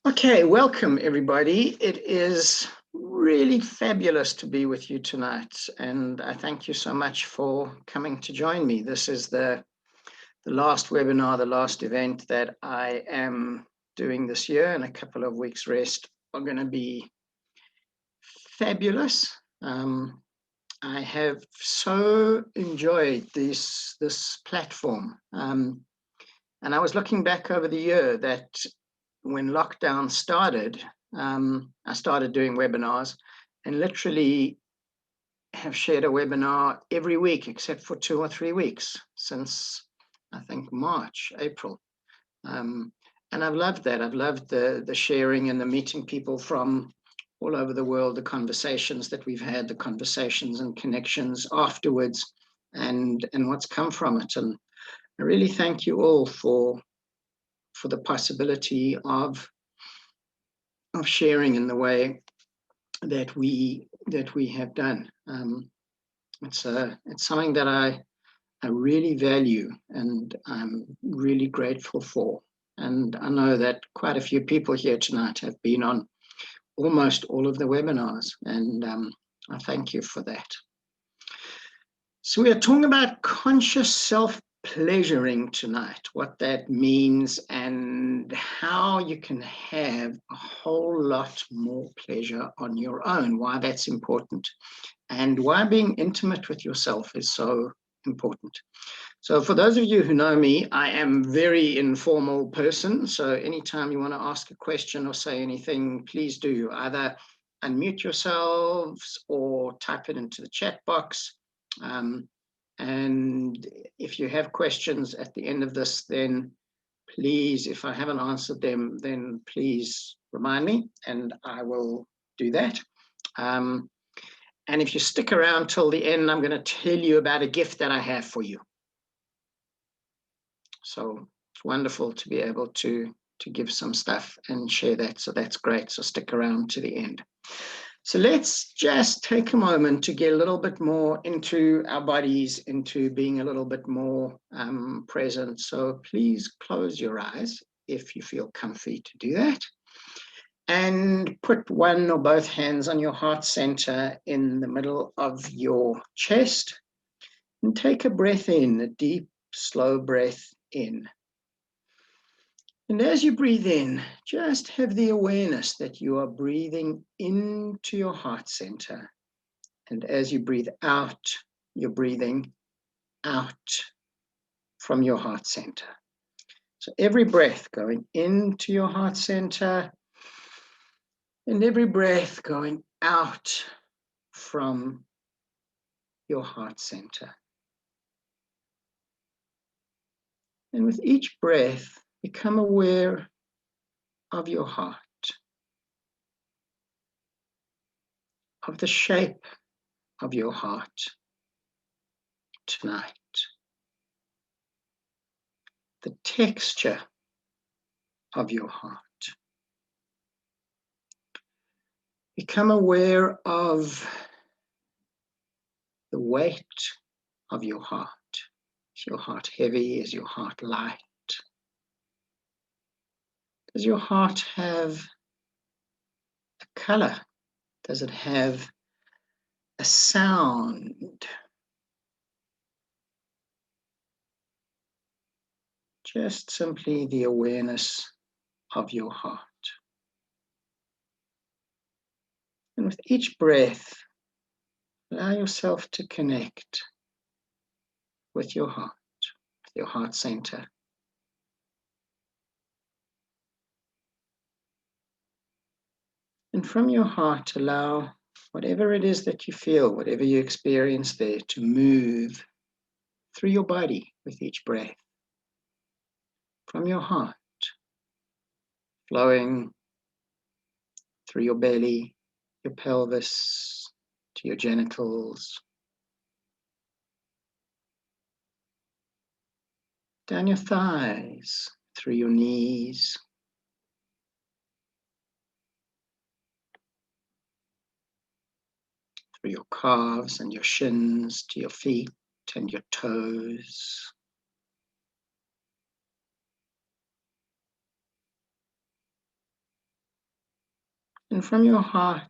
Okay, welcome everybody. It is really fabulous to be with you tonight, and I thank you so much for coming to join me. This is the last webinar, the last event that I am doing this year, and a couple of weeks rest are going to be fabulous. I have so enjoyed this platform, and I was looking back over the year that when lockdown started, I started doing webinars and literally have shared a webinar every week except for 2 or 3 weeks since I think March, April. And I've loved that. I've loved the sharing and the meeting people from all over the world, the conversations that we've had, the conversations and connections afterwards, and what's come from it. And I really thank you all for the possibility of sharing in the way that we have done. It's something that I really value and I'm really grateful for. And I know that quite a few people here tonight have been on almost all of the webinars, and I thank you for that. So we are talking about conscious self-pleasuring tonight, what that means and how you can have a whole lot more pleasure on your own, why that's important, and why being intimate with yourself is so important. So for those of you who know me, I am a very informal person. So anytime you want to ask a question or say anything, please do either unmute yourselves or type it into the chat box. And if you have questions at the end of this, then please, if I haven't answered them, then please remind me and I will do that. And if you stick around till the end, I'm going to tell you about a gift that I have for you. So it's wonderful to be able to give some stuff and share that. So that's great. So stick around to the end. So let's just take a moment to get a little bit more into our bodies, into being a little bit more present. So please close your eyes if you feel comfy to do that. And put one or both hands on your heart center in the middle of your chest. And take a breath in, a deep, slow breath in. And as you breathe in, just have the awareness that you are breathing into your heart center. And as you breathe out, you're breathing out from your heart center. So every breath going into your heart center and every breath going out from your heart center. And with each breath, become aware of your heart, of the shape of your heart tonight, the texture of your heart. Become aware of the weight of your heart. Is your heart heavy? Is your heart light? Does your heart have a color? Does it have a sound? Just simply the awareness of your heart. And with each breath, allow yourself to connect with your heart center. And from your heart, allow whatever it is that you feel, whatever you experience there, to move through your body with each breath. From your heart, flowing through your belly, your pelvis, to your genitals, down your thighs, through your knees, through your calves and your shins, to your feet and your toes. And from your heart,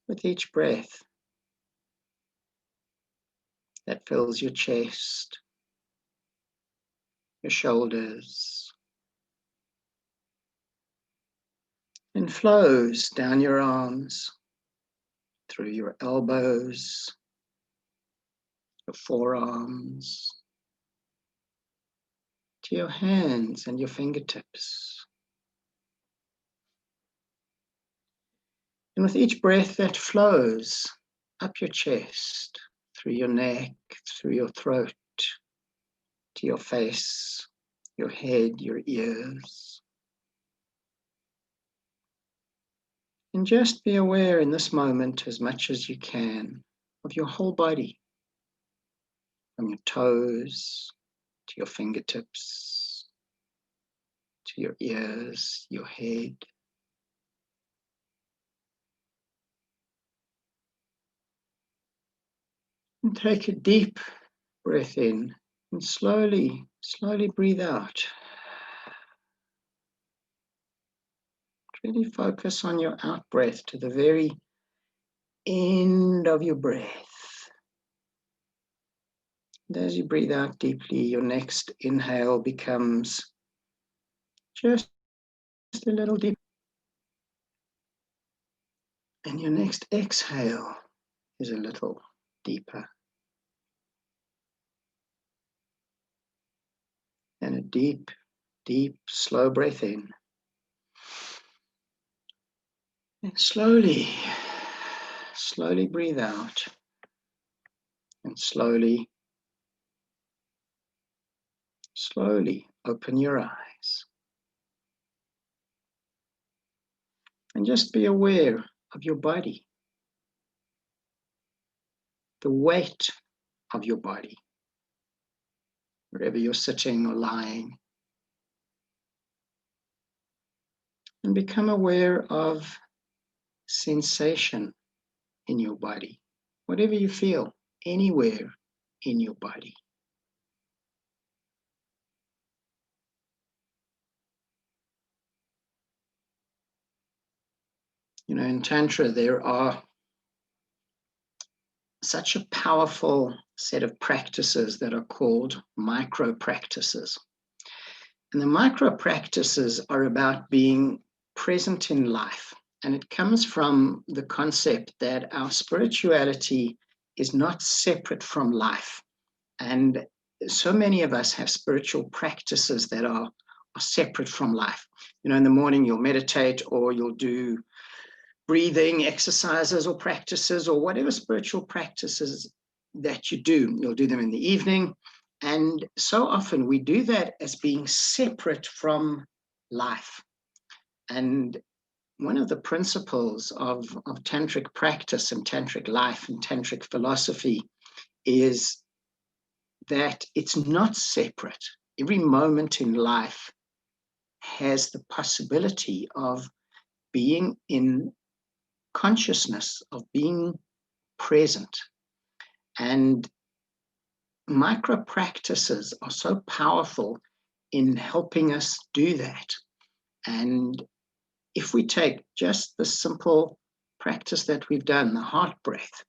with each breath that fills your chest, your shoulders, and flows down your arms, through your elbows, your forearms, to your hands and your fingertips. And with each breath that flows up your chest, through your neck, through your throat, to your face, your head, your ears. And just be aware in this moment as much as you can of your whole body, from your toes to your fingertips, to your ears, your head. And take a deep breath in and slowly, slowly breathe out. Really focus on your out breath to the very end of your breath. And as you breathe out deeply, your next inhale becomes just a little deeper. And your next exhale is a little deeper. And a deep, deep, slow breath in. And slowly, slowly breathe out. And slowly, slowly open your eyes. And just be aware of your body, the weight of your body, wherever you're sitting or lying. And become aware of sensation in your body, whatever you feel, anywhere in your body. You know, in Tantra, there are such a powerful set of practices that are called micro practices. And the micro practices are about being present in life. And it comes from the concept that our spirituality is not separate from life. And so many of us have spiritual practices that are separate from life. You know, in the morning you'll meditate, or you'll do breathing exercises or practices, or whatever spiritual practices that you do. You'll do them in the evening. And so often we do that as being separate from life. And one of the principles of tantric practice and tantric life and tantric philosophy is that it's not separate. Every moment in life has the possibility of being in consciousness, of being present. And micro practices are so powerful in helping us do that. And if we take just the simple practice that we've done, the heart breath,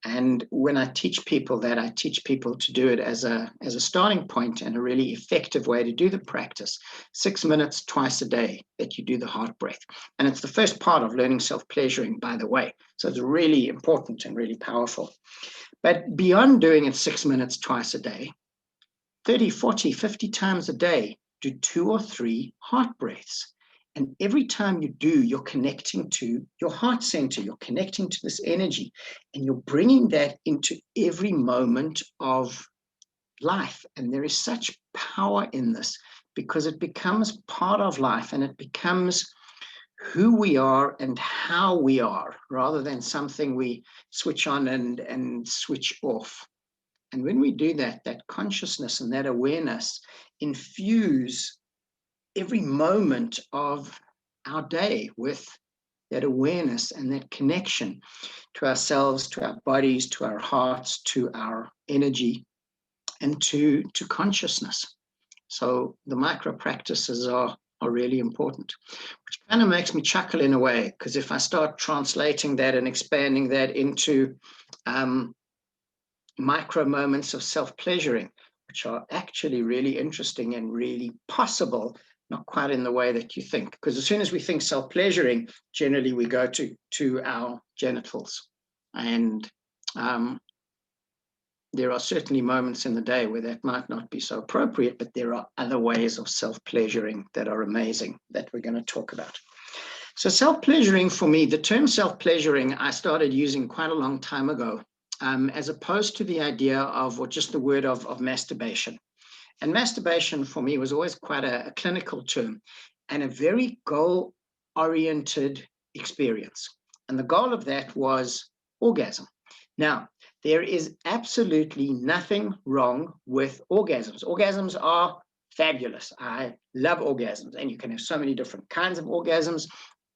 and when I teach people that, I teach people to do it as a starting point and a really effective way to do the practice. 6 minutes twice a day that you do the heart breath. And it's the first part of learning self-pleasuring, by the way. So it's really important and really powerful. But beyond doing it 6 minutes twice a day, 30, 40, 50 times a day, do 2 or 3 heart breaths. And every time you do, you're connecting to your heart center, you're connecting to this energy, and you're bringing that into every moment of life. And there is such power in this, because it becomes part of life, and it becomes who we are and how we are, rather than something we switch on and switch off. And when we do that, that consciousness and that awareness infuse every moment of our day with that awareness and that connection to ourselves, to our bodies, to our hearts, to our energy, and to consciousness. So the micro practices are are really important, which kind of makes me chuckle in a way, because if I start translating that and expanding that into micro moments of self-pleasuring, which are actually really interesting and really possible, not quite in the way that you think. Because as soon as we think self-pleasuring, generally we go to our genitals. And there are certainly moments in the day where that might not be so appropriate, but there are other ways of self-pleasuring that are amazing that we're going to talk about. So self-pleasuring, for me, the term self-pleasuring, I started using quite a long time ago, as opposed to the idea of, or just the word of masturbation. And masturbation for me was always quite a clinical term and a very goal-oriented experience. And the goal of that was orgasm. Now, there is absolutely nothing wrong with orgasms. Orgasms are fabulous. I love orgasms, and you can have so many different kinds of orgasms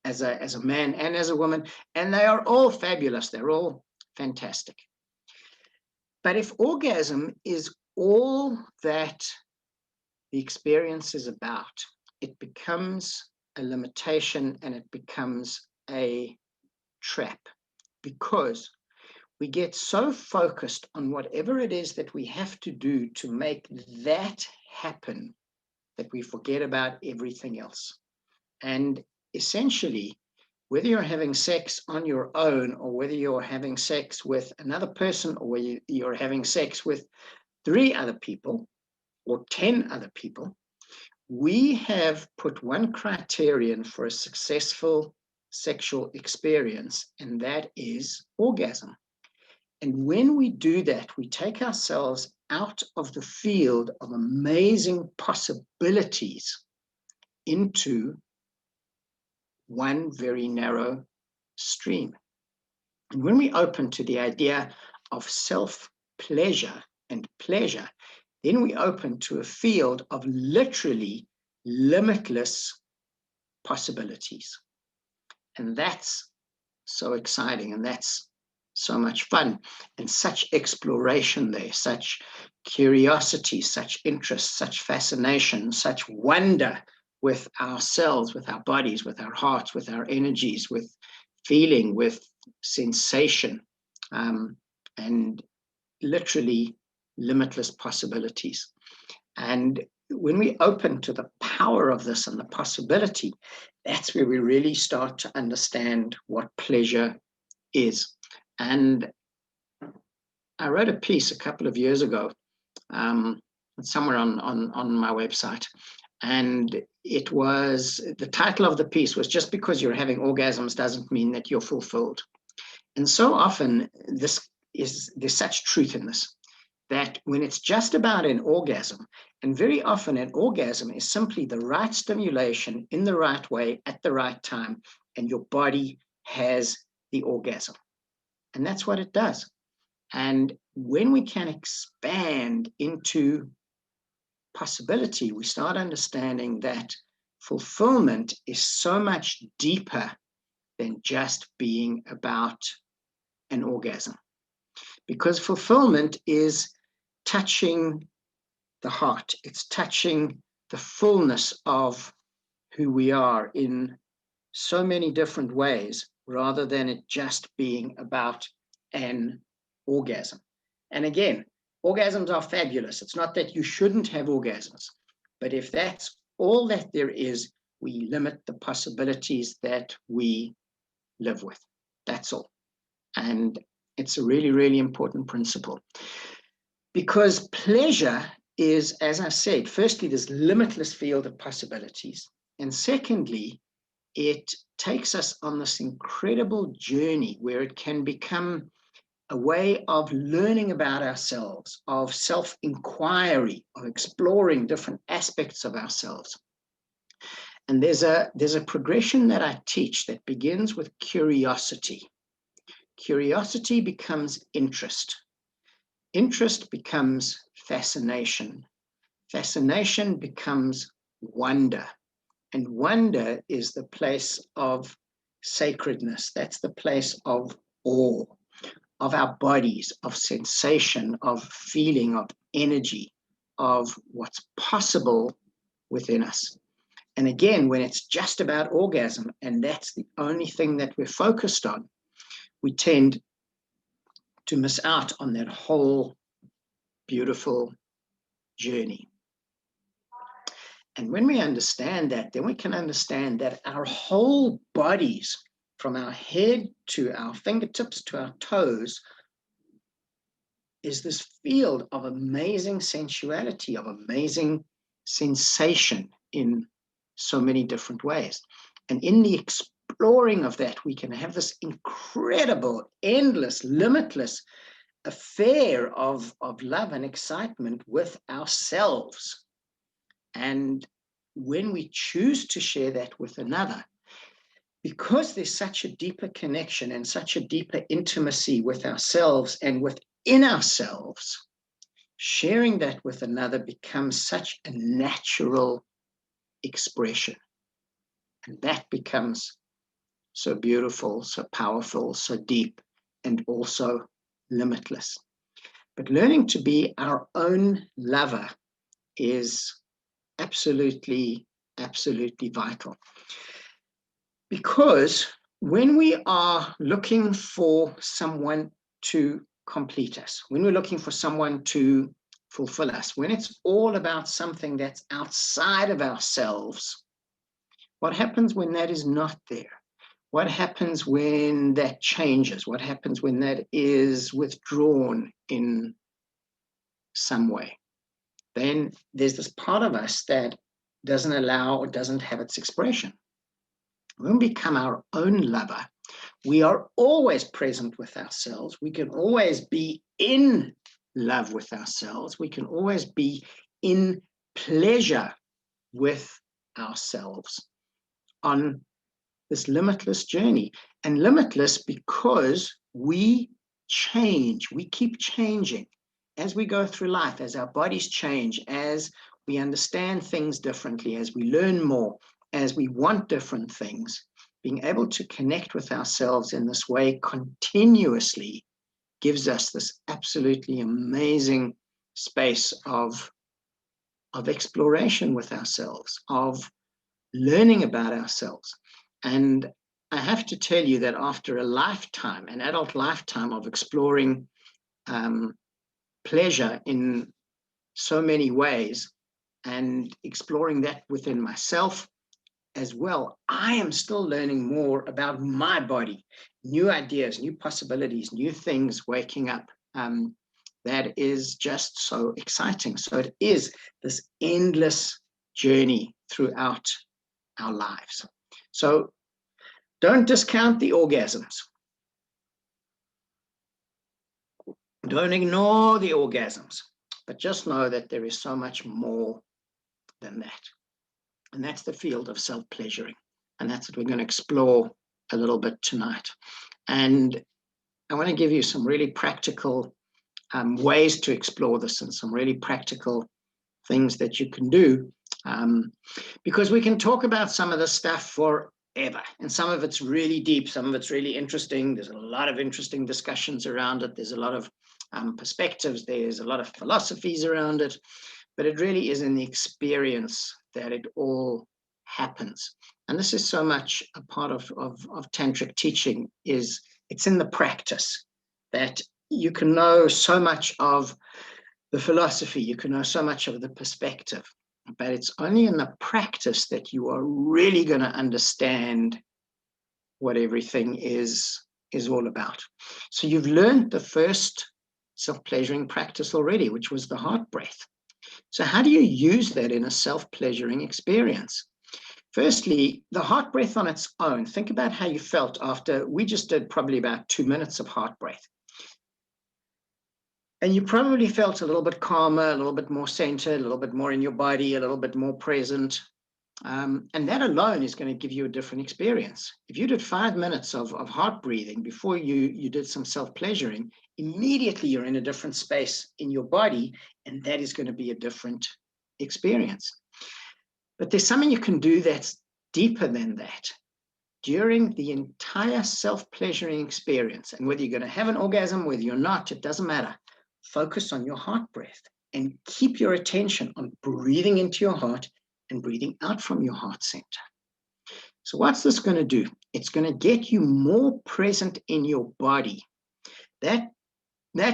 as a man and as a woman, and they are all fabulous. They're all fantastic. But if orgasm is all that the experience is about, it becomes a limitation and it becomes a trap, because we get so focused on whatever it is that we have to do to make that happen that we forget about everything else. And essentially, whether you're having sex on your own, or whether you're having sex with another person, or whether you're having sex with 3 other people or 10 other people, we have put one criterion for a successful sexual experience, and that is orgasm. And when we do that, we take ourselves out of the field of amazing possibilities into one very narrow stream. And when we open to the idea of self-pleasure and pleasure, then we open to a field of literally limitless possibilities. And that's so exciting, and that's so much fun, and such exploration there, such curiosity, such interest, such fascination, such wonder with ourselves, with our bodies, with our hearts, with our energies, with feeling, with sensation, and literally limitless possibilities. And when we open to the power of this and the possibility, that's where we really start to understand what pleasure is. And I wrote a piece a couple of years ago, somewhere on my website, and it was, the title of the piece was, "Just because you're having orgasms doesn't mean that you're fulfilled." And so often there's such truth in this, that when it's just about an orgasm, and very often an orgasm is simply the right stimulation in the right way at the right time, and your body has the orgasm. And that's what it does. And when we can expand into possibility, we start understanding that fulfillment is so much deeper than just being about an orgasm. Because fulfillment is touching the heart, it's touching the fullness of who we are in so many different ways, rather than it just being about an orgasm. And again, orgasms are fabulous. It's not that you shouldn't have orgasms, but if that's all that there is, we limit the possibilities that we live with. That's all. And it's a really, really important principle. Because pleasure is, as I said, firstly, this limitless field of possibilities. And secondly, it takes us on this incredible journey where it can become a way of learning about ourselves, of self-inquiry, of exploring different aspects of ourselves. And there's a progression that I teach that begins with curiosity. Curiosity becomes interest. Interest becomes fascination. Fascination becomes wonder. And wonder is the place of sacredness. That's the place of awe, of our bodies, of sensation, of feeling, of energy, of what's possible within us. And again, when it's just about orgasm and that's the only thing that we're focused on, we tend to miss out on that whole beautiful journey. And when we understand that, then we can understand that our whole bodies, from our head to our fingertips to our toes, is this field of amazing sensuality, of amazing sensation in so many different ways. And in the exploring of that, we can have this incredible, endless, limitless affair of love and excitement with ourselves. And when we choose to share that with another, because there's such a deeper connection and such a deeper intimacy with ourselves and within ourselves, sharing that with another becomes such a natural expression. And that becomes so beautiful, so powerful, so deep, and also limitless. But learning to be our own lover is absolutely, absolutely vital. Because when we are looking for someone to complete us, when we're looking for someone to fulfill us, when it's all about something that's outside of ourselves, what happens when that is not there? What happens when that changes? What happens when that is withdrawn in some way? Then there's this part of us that doesn't allow or doesn't have its expression. When we become our own lover, we are always present with ourselves. We can always be in love with ourselves. We can always be in pleasure with ourselves on this limitless journey. And limitless because we change, we keep changing as we go through life, as our bodies change, as we understand things differently, as we learn more, as we want different things. Being able to connect with ourselves in this way continuously gives us this absolutely amazing space of exploration with ourselves, of learning about ourselves. And I have to tell you that after a lifetime, an adult lifetime of exploring pleasure in so many ways and exploring that within myself as well, I am still learning more about my body, new ideas, new possibilities, new things waking up. That is just so exciting. So it is this endless journey throughout our lives. So don't discount the orgasms. Don't ignore the orgasms, but just know that there is so much more than that. And that's the field of self-pleasuring. And that's what we're going to explore a little bit tonight. And I want to give you some really practical ways to explore this and some really practical things that you can do. Because we can talk about some of this stuff forever. And some of it's really deep, some of it's really interesting. There's a lot of interesting discussions around it. There's a lot of perspectives. There's a lot of philosophies around it. But it really is in the experience that it all happens. And this is so much a part of tantric teaching, is it's in the practice that you can know so much of the philosophy, you can know so much of the perspective, but it's only in the practice that you are really going to understand what everything is all about. So you've learned the first self-pleasuring practice already, which was the heart breath. So how do you use that in a self-pleasuring experience? Firstly, the heart breath on its own. Think about how you felt after we just did probably about 2 minutes of heart breath. And you probably felt a little bit calmer, a little bit more centered, a little bit more in your body, a little bit more present. And that alone is going to give you a different experience. If you did 5 minutes of heart breathing before you did some self-pleasuring, immediately you're in a different space in your body, and that is going to be a different experience. But there's something you can do that's deeper than that. During the entire self-pleasuring experience, and whether you're going to have an orgasm, whether you're not, it doesn't matter. Focus on your heart breath and keep your attention on breathing into your heart and breathing out from your heart center. So what's this going to do? It's going to get you more present in your body. That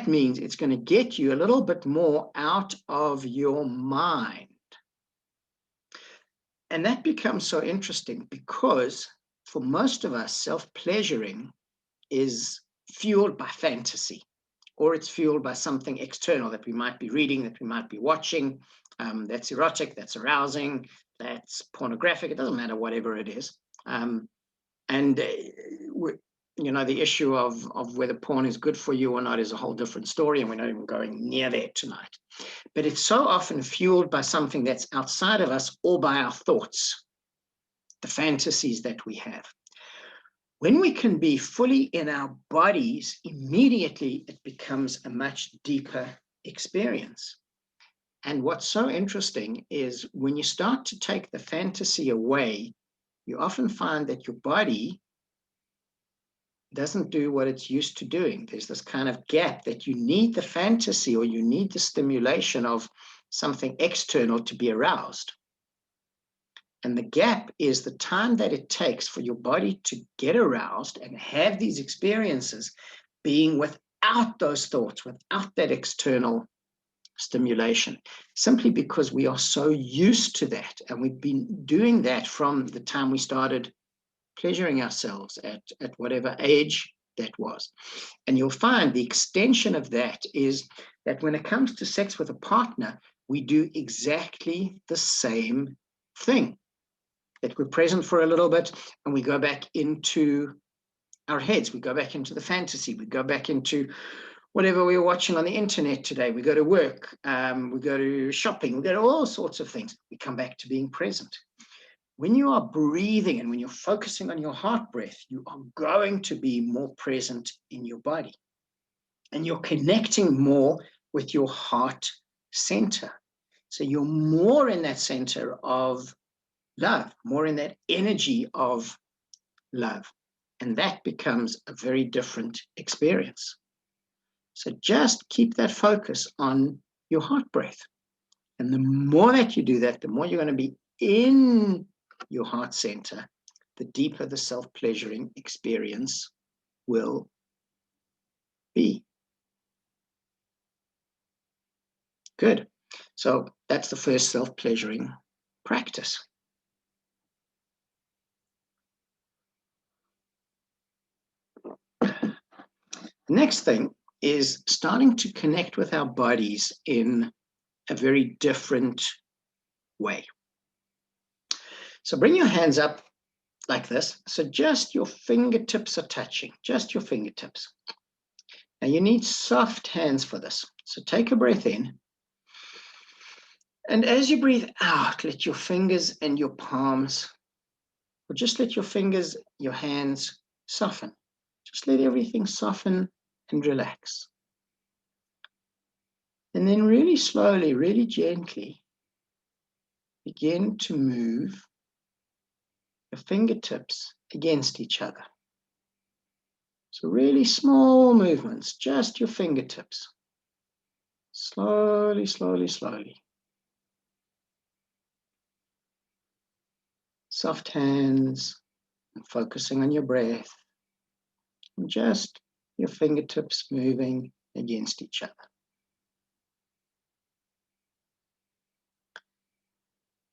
means it's going to get you a little bit more out of your mind. And that becomes so interesting because for most of us, self-pleasuring is fueled by fantasy, or it's fueled by something external that we might be reading, that we might be watching, that's erotic, that's arousing, that's pornographic. It doesn't matter, whatever it is. You know, the issue of whether porn is good for you or not is a whole different story, and we're not even going near there tonight. But it's so often fueled by something that's outside of us or by our thoughts, the fantasies that we have. When we can be fully in our bodies, immediately it becomes a much deeper experience. And what's so interesting is when you start to take the fantasy away, you often find that your body doesn't do what it's used to doing. There's this kind of gap that you need the fantasy, or you need the stimulation of something external to be aroused. And the gap is the time that it takes for your body to get aroused and have these experiences being without those thoughts, without that external stimulation, simply because we are so used to that. And we've been doing that from the time we started pleasuring ourselves at whatever age that was. And you'll find the extension of that is that when it comes to sex with a partner, we do exactly the same thing. That we're present for a little bit and we go back into our heads, we go back into the fantasy, we go back into whatever we were watching on the internet today, we go to work, we go to shopping, we go to all sorts of things. We come back to being present. When you are breathing and when you're focusing on your heart breath, you are going to be more present in your body. And you're connecting more with your heart center. So you're more in that center of love, more in that energy of love. And that becomes a very different experience. So just keep that focus on your heart breath. And the more that you do that, the more you're going to be in your heart center, the deeper the self-pleasuring experience will be. Good. So that's the first self-pleasuring practice. The next thing is starting to connect with our bodies in a very different way. So bring your hands up like this. So just your fingertips are touching, just your fingertips. Now you need soft hands for this. So take a breath in. And as you breathe out, let your fingers and your palms, or just let your fingers, your hands soften. Just let everything soften and relax. And then really slowly, really gently, begin to move your fingertips against each other. So really small movements, just your fingertips. Slowly, slowly, slowly. Soft hands, and focusing on your breath. And just your fingertips moving against each other.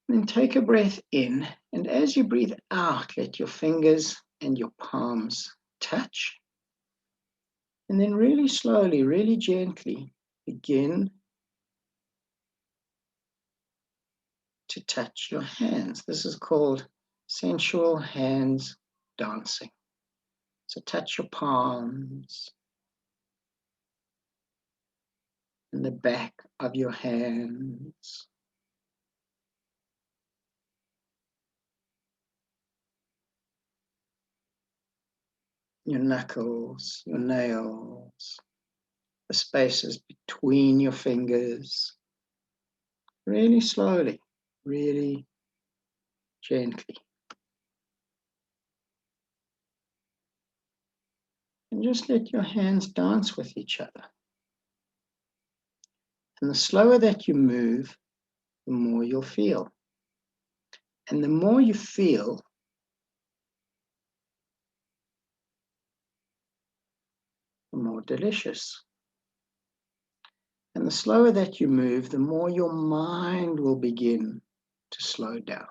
Then take a breath in, and as you breathe out, let your fingers and your palms touch. And then really slowly, really gently, begin to touch your hands. This is called sensual hands dancing. So touch your palms and the back of your hands. Your knuckles, your nails, the spaces between your fingers. Really slowly, really gently. And just let your hands dance with each other. And the slower that you move, the more you'll feel. And the more you feel, the more delicious. And the slower that you move, the more your mind will begin to slow down.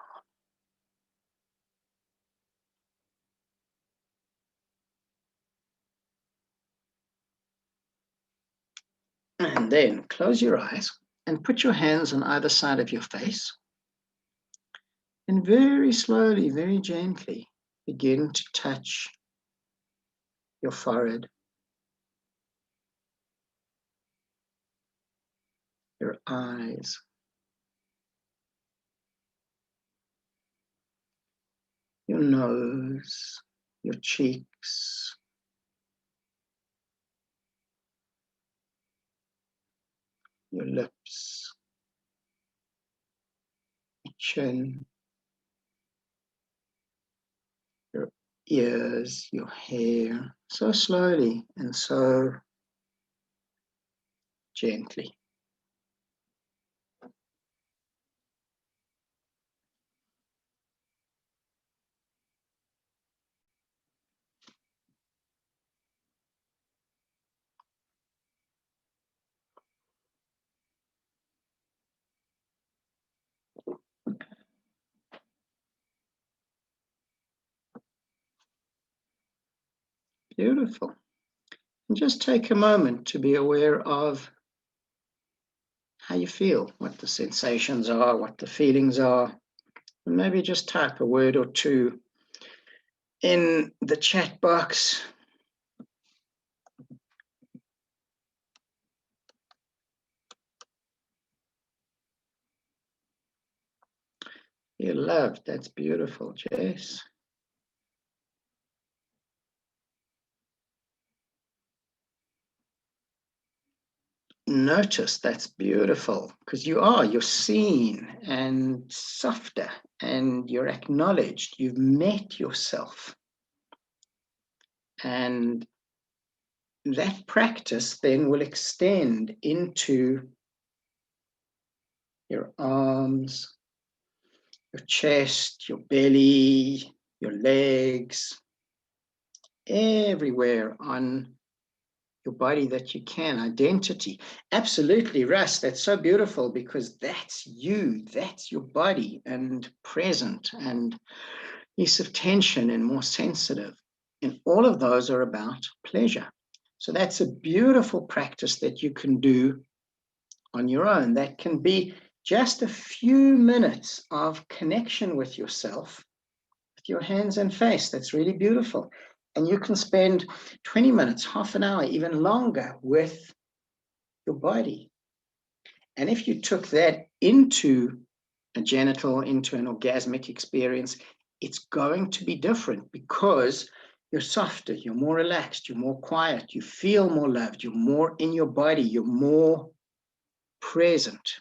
And then close your eyes and put your hands on either side of your face. And very slowly, very gently, begin to touch your forehead, your eyes, your nose, your cheeks, your lips, your chin, your ears, your hair, so slowly and so gently. Beautiful. And just take a moment to be aware of how you feel, what the sensations are, what the feelings are, and maybe just type a word or two in the chat box. You're loved. That's beautiful, Jess. Notice, that's beautiful, because you're seen and softer and you're acknowledged. You've met yourself. And that practice then will extend into your arms, your chest, your belly, your legs, everywhere on your body that you can. Identity. Absolutely, Russ. That's so beautiful, because that's you, that's your body, and present and less of tension and more sensitive. And all of those are about pleasure. So that's a beautiful practice that you can do on your own. That can be just a few minutes of connection with yourself, with your hands and face. That's really beautiful. And you can spend 20 minutes, half an hour, even longer with your body. And if you took that into a genital, into an orgasmic experience, it's going to be different, because you're softer, you're more relaxed, you're more quiet, you feel more loved, you're more in your body, you're more present.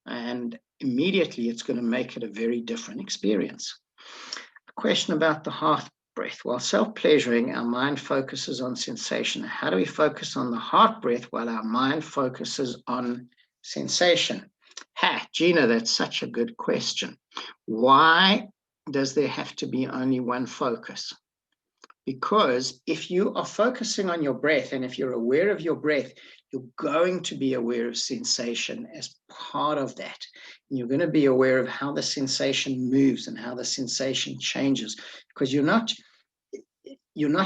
And immediately it's going to make it a very different experience. A question about the heart breath. While self-pleasuring, our mind focuses on sensation. How do we focus on the heart breath while our mind focuses on sensation? Gina, that's such a good question. Why does there have to be only one focus? Because if you are focusing on your breath, and if you're aware of your breath, you're going to be aware of sensation as part of that. And you're going to be aware of how the sensation moves and how the sensation changes, because you're not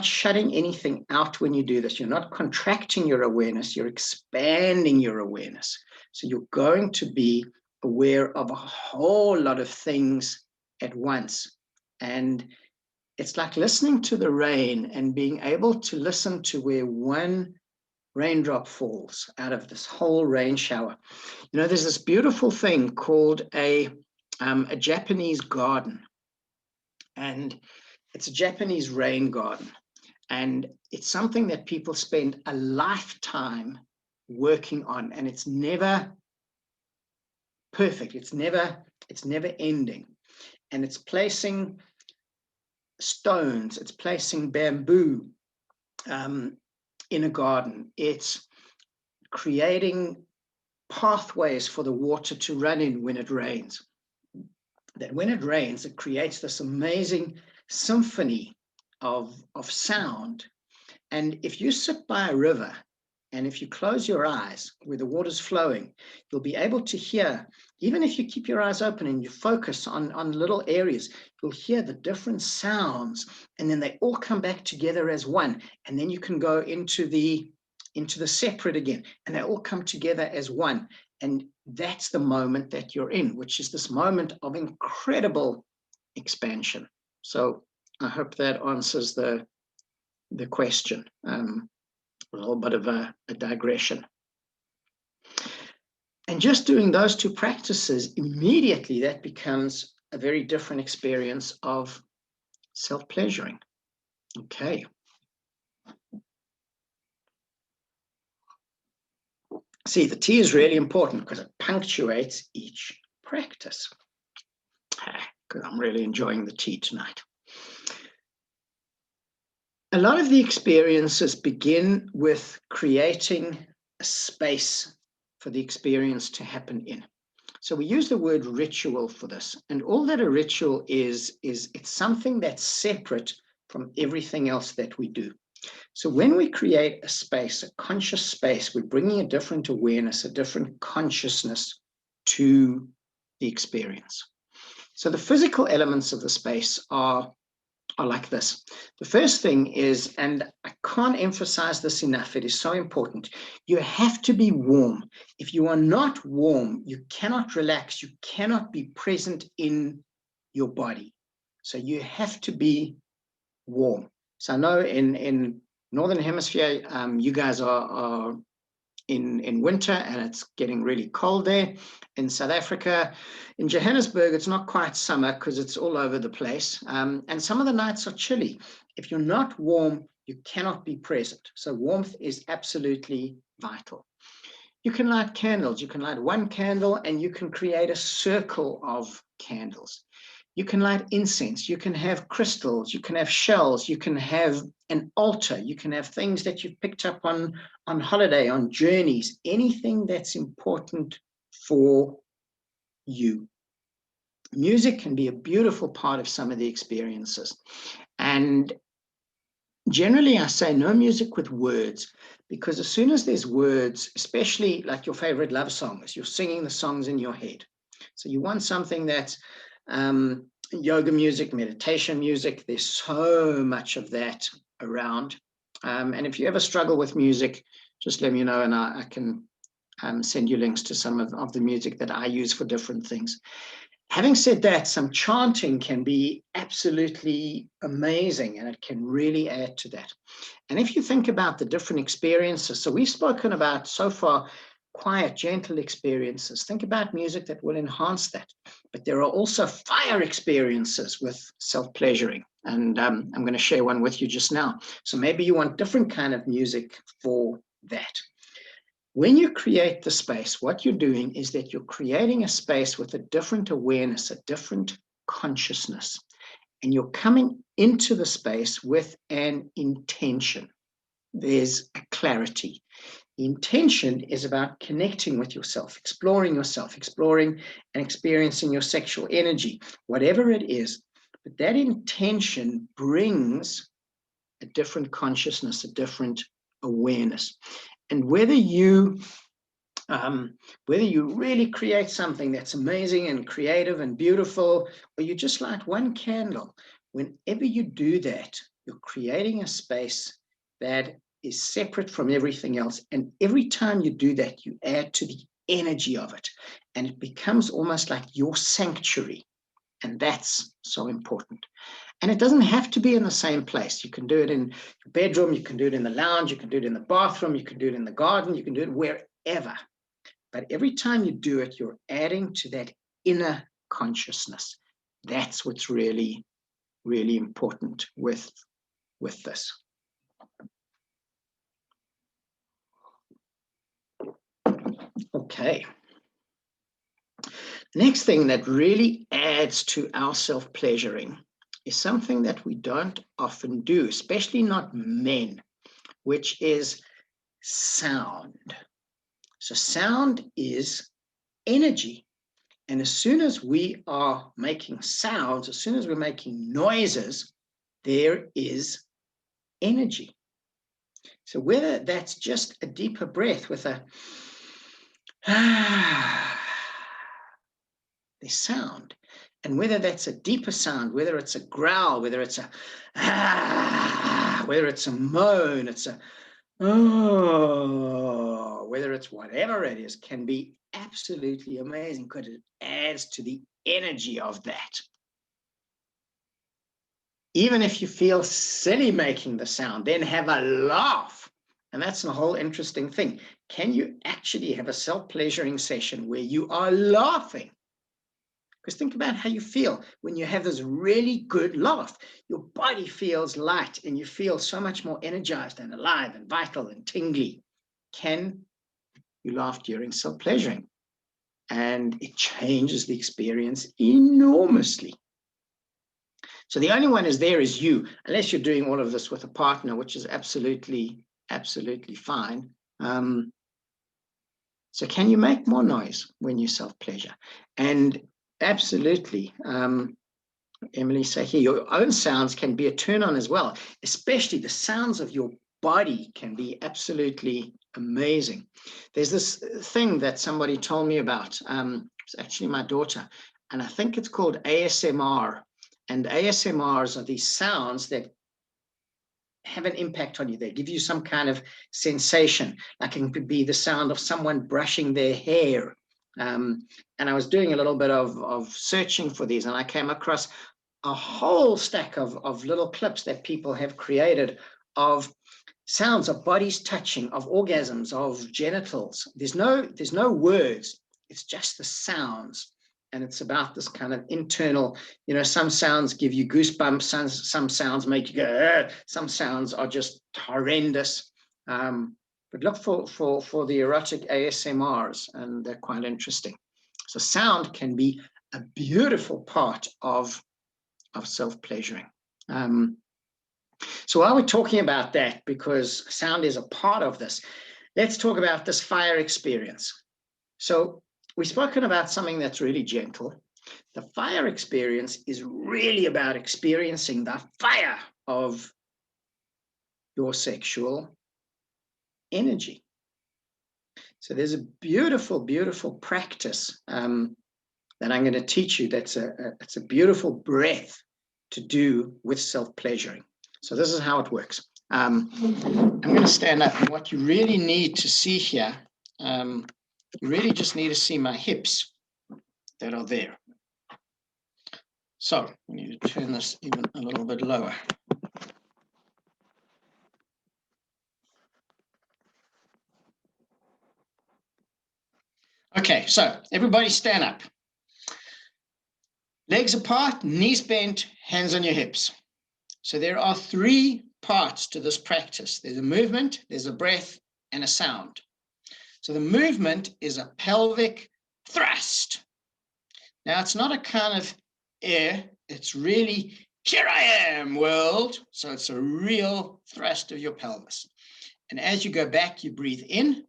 shutting anything out when you do this. You're not contracting your awareness, you're expanding your awareness. So you're going to be aware of a whole lot of things at once. And it's like listening to the rain and being able to listen to where one raindrop falls out of this whole rain shower. You know, there's this beautiful thing called a Japanese garden. And it's a Japanese rain garden. And it's something that people spend a lifetime working on. And it's never perfect. It's never ending. And it's placing stones, it's placing bamboo in a garden. It's creating pathways for the water to run in when it rains. that when it rains, it creates this amazing symphony of sound. And if you sit by a river, and if you close your eyes where the water's flowing, you'll be able to hear, even if you keep your eyes open and you focus on little areas, you'll hear the different sounds, and then they all come back together as one. And then you can go into the separate again, and they all come together as one. And that's the moment that you're in, which is this moment of incredible expansion. So I hope that answers the question. A little bit of a digression. And just doing those two practices, immediately that becomes a very different experience of self-pleasuring. Okay. See, the tea is really important because it punctuates each practice. Because I'm really enjoying the tea tonight. A lot of the experiences begin with creating a space for the experience to happen in. So we use the word ritual for this, and all that a ritual is it's something that's separate from everything else that we do. So when we create a space, a conscious space, we're bringing a different awareness, a different consciousness to the experience. So the physical elements of the space are like this. The first thing is, and I can't emphasize this enough, it is so important, you have to be warm. If you are not warm, you cannot relax, you cannot be present in your body. So you have to be warm. So I know in Northern Hemisphere, you guys are in winter and it's getting really cold there. In South Africa, in Johannesburg, it's not quite summer because it's all over the place. And some of the nights are chilly. If you're not warm, you cannot be present. So warmth is absolutely vital. You can light candles. You can light one candle and you can create a circle of candles. You can light incense, you can have crystals, you can have shells, you can have an altar, you can have things that you've picked up on holiday, on journeys, anything that's important for you. Music can be a beautiful part of some of the experiences. And generally I say no music with words, because as soon as there's words, especially like your favorite love songs, you're singing the songs in your head. So you want something that's yoga music, meditation music, there's so much of that around. And if you ever struggle with music, just let me know and I can send you links to some of the music that I use for different things. Having said that, some chanting can be absolutely amazing and it can really add to that. And if you think about the different experiences, so we've spoken about so far quiet, gentle experiences. Think about music that will enhance that. But there are also fire experiences with self-pleasuring. And I'm going to share one with you just now. So maybe you want different kind of music for that. When you create the space, what you're doing is that you're creating a space with a different awareness, a different consciousness. And you're coming into the space with an intention. There's a clarity. The intention is about connecting with yourself, exploring and experiencing your sexual energy, whatever it is. But that intention brings a different consciousness, a different awareness. And whether you really create something that's amazing and creative and beautiful, or you just light one candle, whenever you do that, you're creating a space that is separate from everything else. And every time you do that, you add to the energy of it. And it becomes almost like your sanctuary. And that's so important. And it doesn't have to be in the same place. You can do it in your bedroom, you can do it in the lounge, you can do it in the bathroom, you can do it in the garden, you can do it wherever. But every time you do it, you're adding to that inner consciousness. That's what's really, really important with this. Okay. Next thing that really adds to our self-pleasuring is something that we don't often do, especially not men, which is sound. So sound is energy. And as soon as we are making sounds, as soon as we're making noises, there is energy. So whether that's just a deeper breath with a the sound, and whether that's a deeper sound, whether it's a growl, whether it's a whether it's a moan, it's a oh, whether it's whatever it is, can be absolutely amazing because it adds to the energy of that. Even if you feel silly making the sound, then have a laugh. And that's the whole interesting thing. Can you actually have a self-pleasuring session where you are laughing? Because think about how you feel when you have this really good laugh. Your body feels light and you feel so much more energized and alive and vital and tingly. Can you laugh during self-pleasuring? And it changes the experience enormously. So the only one is there is you, unless you're doing all of this with a partner, which is absolutely, absolutely fine. So can you make more noise when you self-pleasure? And absolutely, Emily say here, your own sounds can be a turn on as well, especially the sounds of your body can be absolutely amazing. There's this thing that somebody told me about. It's actually my daughter, and I think it's called ASMR. And ASMRs are these sounds that have an impact on you. They give you some kind of sensation, like it could be the sound of someone brushing their hair. And I was doing a little bit of searching for these, and I came across a whole stack of little clips that people have created of sounds of bodies touching, of orgasms, of genitals. There's no words. It's just the sounds. And it's about this kind of internal, some sounds give you goosebumps, some sounds make you go, some sounds are just horrendous. But look for the erotic ASMRs, and they're quite interesting. So sound can be a beautiful part of self-pleasuring. So while we're talking about that, because sound is a part of this, let's talk about this fire experience. So we've spoken about something that's really gentle. The fire experience is really about experiencing the fire of your sexual energy. So there's a beautiful, beautiful practice that I'm going to teach you. It's a beautiful breath to do with self-pleasuring. So this is how it works. I'm going to stand up, and what you really need to see here, you really just need to see my hips that are there. So we need to turn this even a little bit lower. Okay, so everybody stand up. Legs apart, knees bent, hands on your hips. So there are 3 parts to this practice. There's a movement, there's a breath, and a sound. So the movement is a pelvic thrust. Now, it's not a kind of air, it's really, here I am, world. So it's a real thrust of your pelvis. And as you go back, you breathe in.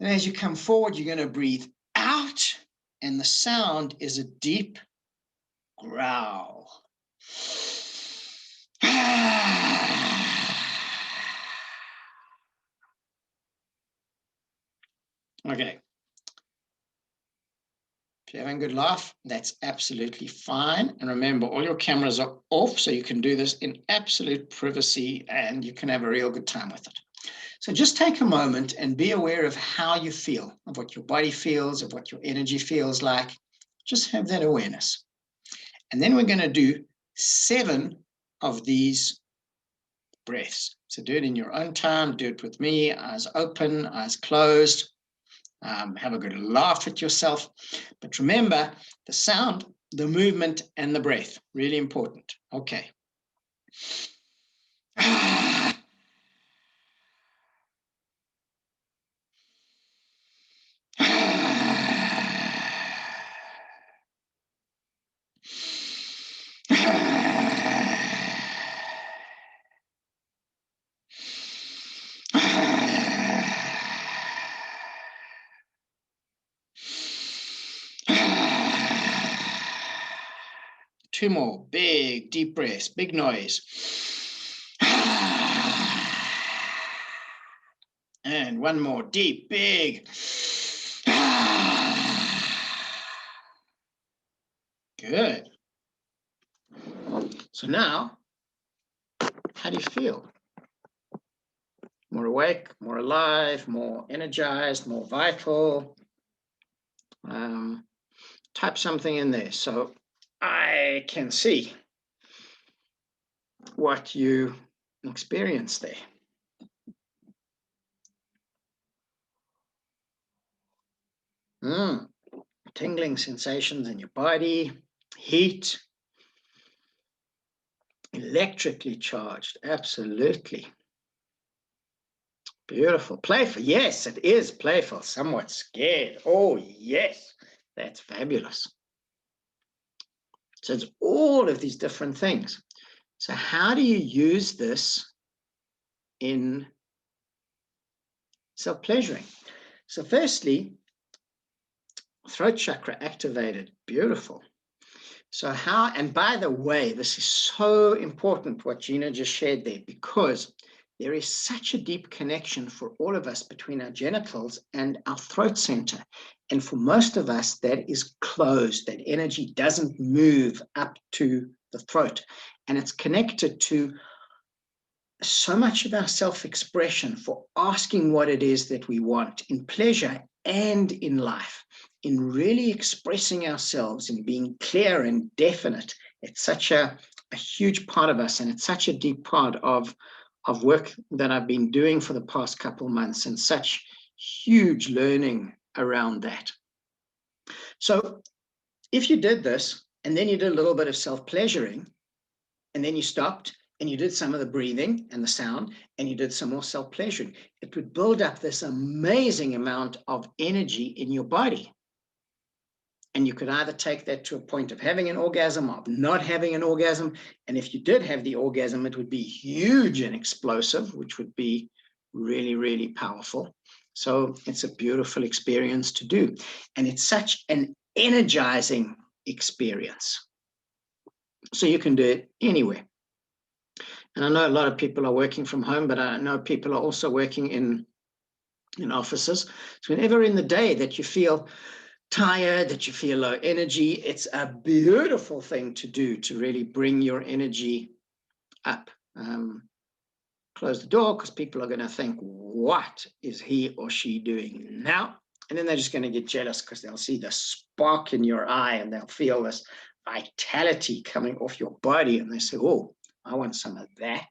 And as you come forward, you're going to breathe out. And the sound is a deep growl. Okay. If you're having a good laugh, that's absolutely fine. And remember, all your cameras are off, so you can do this in absolute privacy and you can have a real good time with it. So just take a moment and be aware of how you feel, of what your body feels, of what your energy feels like. Just have that awareness. And then we're going to do 7 of these breaths. So do it in your own time, do it with me, eyes open, eyes closed. Have a good laugh at yourself. But remember, the sound, the movement, and the breath, really important. Okay. 2 more. Big, deep breaths, big noise. And 1 more. Deep, big. Good. So now, how do you feel? More awake, more alive, more energized, more vital. Type something in there so I can see what you experienced there. Tingling sensations in your body, heat, electrically charged, absolutely. Beautiful, playful, yes, it is playful, somewhat scared, oh yes, that's fabulous. So it's all of these different things. So how do you use this in self-pleasuring? So firstly, throat chakra activated, beautiful. So how, and by the way, this is so important what Gina just shared there, because there is such a deep connection for all of us between our genitals and our throat center. And for most of us, that is closed. That energy doesn't move up to the throat. And it's connected to so much of our self-expression for asking what it is that we want in pleasure and in life, in really expressing ourselves and being clear and definite. It's such a huge part of us, and it's such a deep part of work that I've been doing for the past couple of months, and such huge learning around that. So if you did this, and then you did a little bit of self-pleasuring, and then you stopped, and you did some of the breathing and the sound, and you did some more self-pleasuring, it would build up this amazing amount of energy in your body. And you could either take that to a point of having an orgasm or not having an orgasm. And if you did have the orgasm, it would be huge and explosive, which would be really, really powerful. So it's a beautiful experience to do. And it's such an energizing experience. So you can do it anywhere. And I know a lot of people are working from home, but I know people are also working in offices. So whenever in the day that you feel tired, that you feel low energy, it's a beautiful thing to do to really bring your energy up. Close the door, because people are going to think, what is he or she doing now? And then they're just going to get jealous because they'll see the spark in your eye and they'll feel this vitality coming off your body, and they say, oh, I want some of that.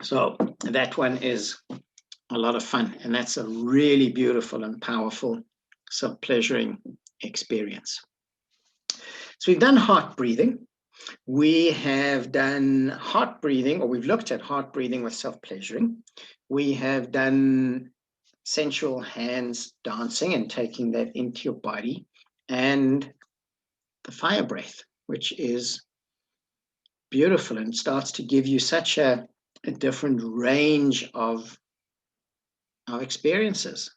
So that one is a lot of fun, and that's a really beautiful and powerful self-pleasuring experience. So we've done heart breathing. We have done heart breathing, or we've looked at heart breathing with self-pleasuring. We have done sensual hands dancing and taking that into your body, and the fire breath, which is beautiful and starts to give you such a different range of experiences.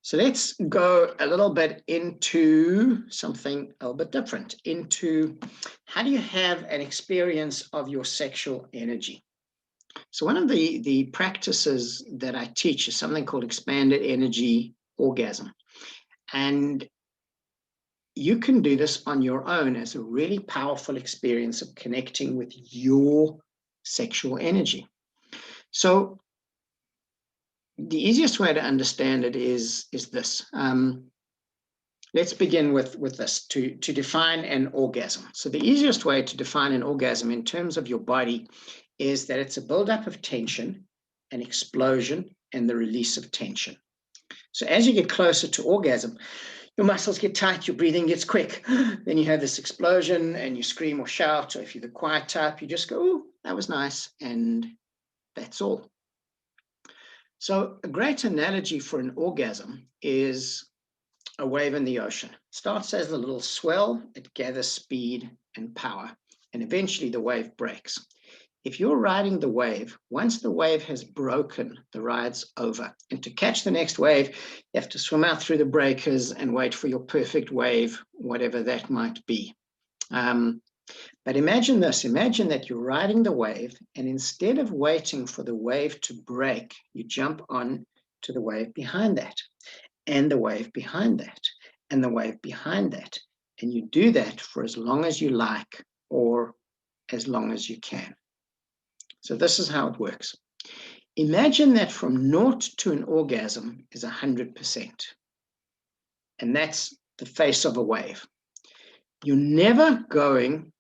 So let's go a little bit into something a little bit different, into how do you have an experience of your sexual energy? So one of the practices that I teach is something called expanded energy orgasm. And you can do this on your own as a really powerful experience of connecting with your sexual energy. So the easiest way to understand it is this. Let's begin with this, to define an orgasm. So the easiest way to define an orgasm in terms of your body is that it's a buildup of tension, an explosion, and the release of tension. So as you get closer to orgasm, your muscles get tight, your breathing gets quick. Then you have this explosion and you scream or shout, or if you're the quiet type, you just go, oh, that was nice, and that's all. So a great analogy for an orgasm is a wave in the ocean. It starts as a little swell, it gathers speed and power, and eventually the wave breaks. if you're riding the wave, once the wave has broken, the ride's over. And to catch the next wave, you have to swim out through the breakers and wait for your perfect wave, whatever that might be. But imagine this, imagine that you're riding the wave, and instead of waiting for the wave to break, you jump on to the wave behind that, and the wave behind that, and the wave behind that. And you do that for as long as you like, or as long as you can. So this is how it works. Imagine that from 0 to an orgasm is 100%. And that's the face of a wave. You're never going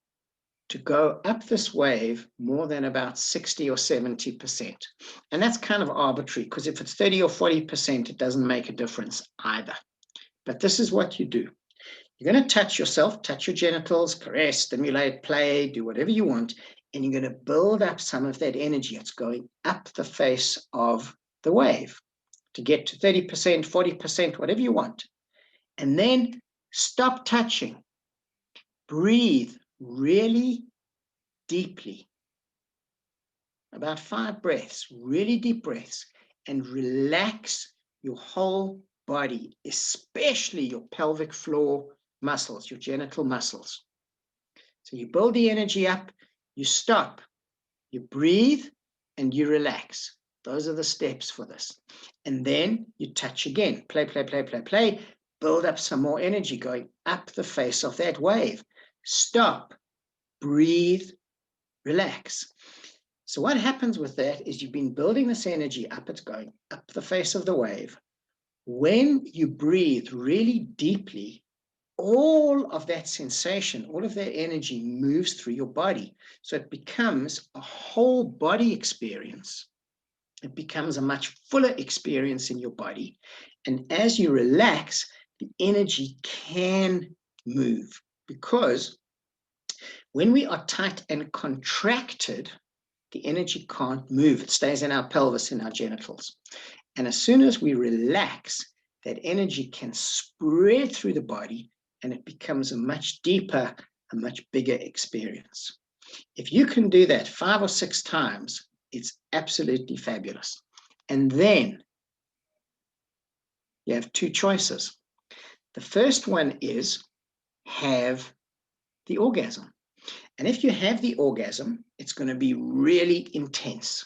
to go up this wave more than about 60 or 70%. And that's kind of arbitrary, because if it's 30 or 40%, it doesn't make a difference either. But this is what you do. You're going to touch yourself, touch your genitals, caress, stimulate, play, do whatever you want, and you're going to build up some of that energy. It's going up the face of the wave to get to 30%, 40%, whatever you want. And then stop touching. Breathe really deeply. About 5 breaths, really deep breaths, and relax your whole body, especially your pelvic floor muscles, your genital muscles. So you build the energy up, you stop, you breathe, and you relax. Those are the steps for this. And then you touch again, play, play, play, play, play, build up some more energy going up the face of that wave. Stop, breathe, relax. So what happens with that is you've been building this energy up, it's going up the face of the wave. When you breathe really deeply, all of that sensation, all of that energy moves through your body. So it becomes a whole body experience. It becomes a much fuller experience in your body. And as you relax, the energy can move, because when we are tight and contracted, the energy can't move. It stays in our pelvis, in our genitals. And as soon as we relax, that energy can spread through the body, and it becomes a much deeper, a much bigger experience. If you can do that 5 or 6 times, it's absolutely fabulous. And then you have 2 choices. The first one is have the orgasm. And if you have the orgasm, it's going to be really intense.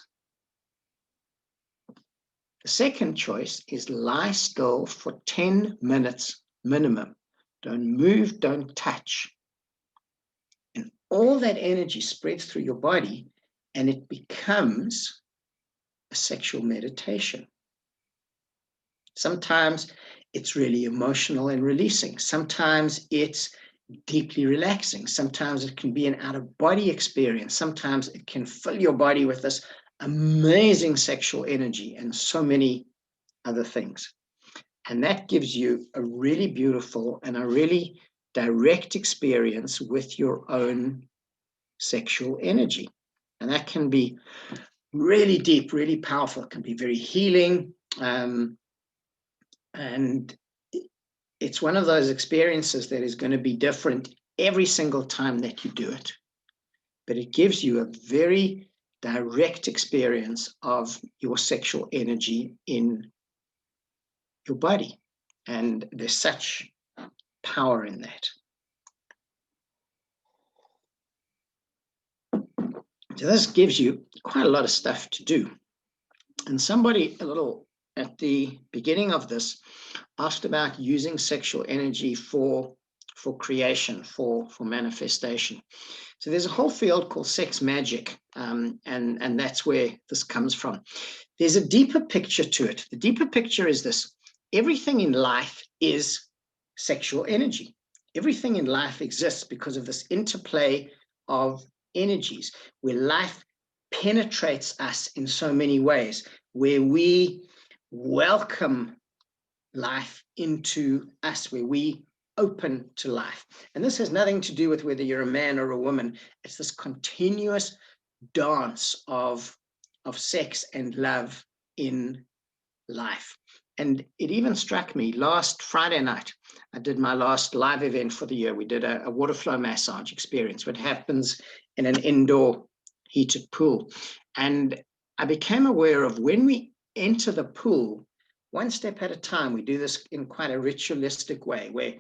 The second choice is lie still for 10 minutes minimum. Don't move, don't touch. And all that energy spreads through your body, and it becomes a sexual meditation. Sometimes it's really emotional and releasing. Sometimes it's deeply relaxing. Sometimes it can be an out-of-body experience. Sometimes it can fill your body with this amazing sexual energy and so many other things. And that gives you a really beautiful and a really direct experience with your own sexual energy. And that can be really deep, really powerful. It can be very healing. And it's one of those experiences that is going to be different every single time that you do it. But it gives you a very direct experience of your sexual energy in your body. And there's such power in that. So this gives you quite a lot of stuff to do. And somebody a little at the beginning of this asked about using sexual energy for creation, for manifestation. So there's a whole field called sex magic, and that's where this comes from. There's a deeper picture to it. The deeper picture is this: everything in life is sexual energy. Everything in life exists because of this interplay of energies, where life penetrates us in so many ways, where we welcome life into us, where we open to life. And this has nothing to do with whether you're a man or a woman. It's this continuous dance of sex and love in life. And it even struck me last Friday night, I did my last live event for the year. We did a water flow massage experience, which happens in an indoor heated pool. And I became aware of when we enter the pool, one step at a time. We do this in quite a ritualistic way, where